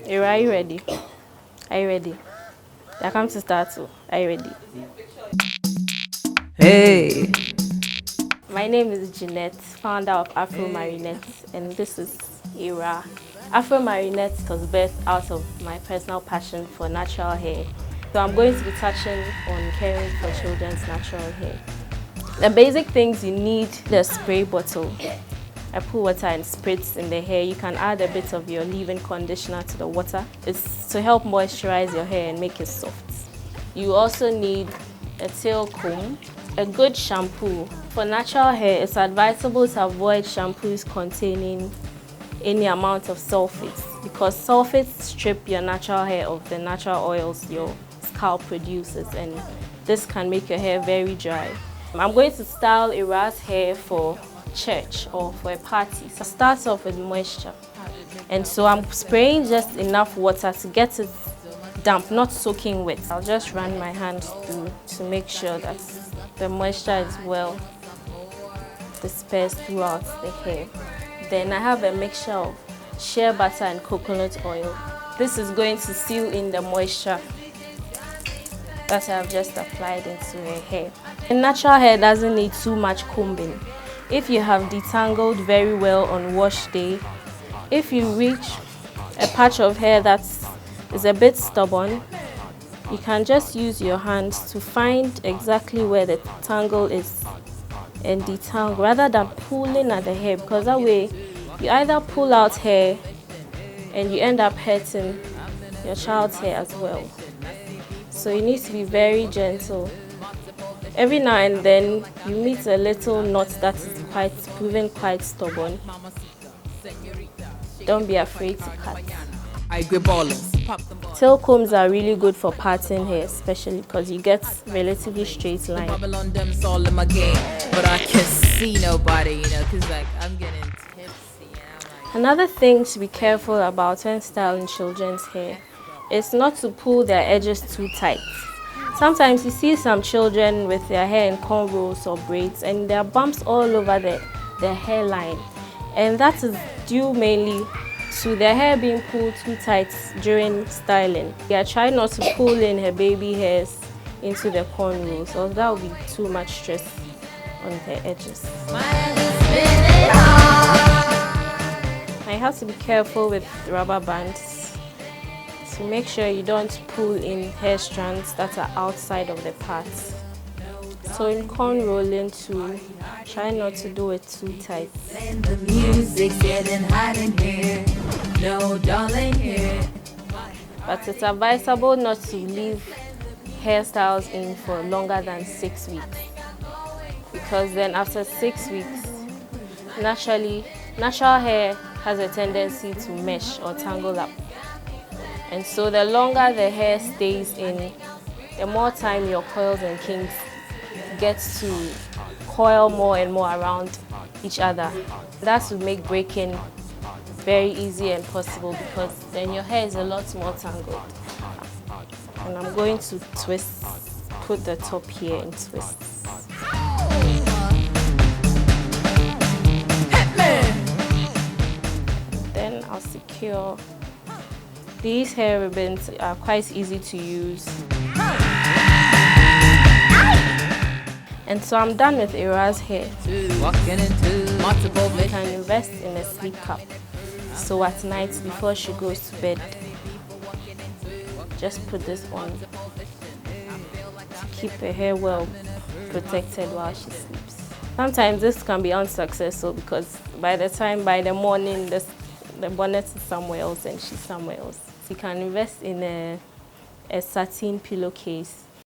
Ira, are you ready? Are you ready? I come to start too. Are you ready? Hey, My name is Jeanette, founder of Afro Marinette, and this is Ira. Afro Marinette was birthed out of my personal passion for natural hair. So I'm going to be touching on caring for children's natural hair. The basic things you need: the spray bottle. I put water and spritz in the hair. You can add a bit of your leave-in conditioner to the water. It's to help moisturize your hair and make it soft. You also need a tail comb, a good shampoo. For natural hair, it's advisable to avoid shampoos containing any amount of sulfates because sulfates strip your natural hair of the natural oils your scalp produces, and this can make your hair very dry. I'm going to style Ira's hair for church or for a party. So start off with moisture. And so I'm spraying just enough water to get it damp, not soaking wet. I'll just run my hands through to make sure that the moisture is well dispersed throughout the hair. Then I have a mixture of shea butter and coconut oil. This is going to seal in the moisture that I've just applied into her hair. And natural hair doesn't need too much combing. If you have detangled very well on wash day, if you reach a patch of hair that is a bit stubborn, you can just use your hands to find exactly where the tangle is and detangle rather than pulling at the hair, because that way you either pull out hair and you end up hurting your child's hair as well. So you need to be very gentle. Every now and then you meet a little knot that is proven quite stubborn. Don't be afraid to cut. I grip ballers. Tail combs are really good for parting hair, especially because you get relatively straight line. Babylon them's all in my game, but I can't see nobody, cause like I'm getting tipsy and I'm like. Another thing to be careful about when styling children's hair is not to pull their edges too tight. Sometimes you see some children with their hair in cornrows or braids and there are bumps all over their hairline, and that is due mainly to their hair being pulled too tight during styling. Yeah, try not to pull in her baby hairs into the cornrows, or that will be too much stress on the edges. I have to be careful with rubber bands to make sure you don't pull in hair strands that are outside of the parts. So in corn rolling too, try not to do it too tight. And the music's getting hot in here. No darling here. But it's advisable not to leave hairstyles in for longer than 6 weeks, because then after 6 weeks, natural hair has a tendency to mesh or tangle up. And so the longer the hair stays in, the more time your coils and kinks get to coil more and more around each other. That would make breaking very easy and possible, because then your hair is a lot more tangled. And I'm going to twist, put the top here and twist. Then I'll secure. These hair ribbons are quite easy to use. And so I'm done with Ira's hair. Walking into multiple You can invest in a sleep cap. So at night before she goes to bed, just put this on to keep her hair well protected while she sleeps. Sometimes this can be unsuccessful because by the morning, the bonnet is somewhere else and she's somewhere else. So you can invest in a satin pillowcase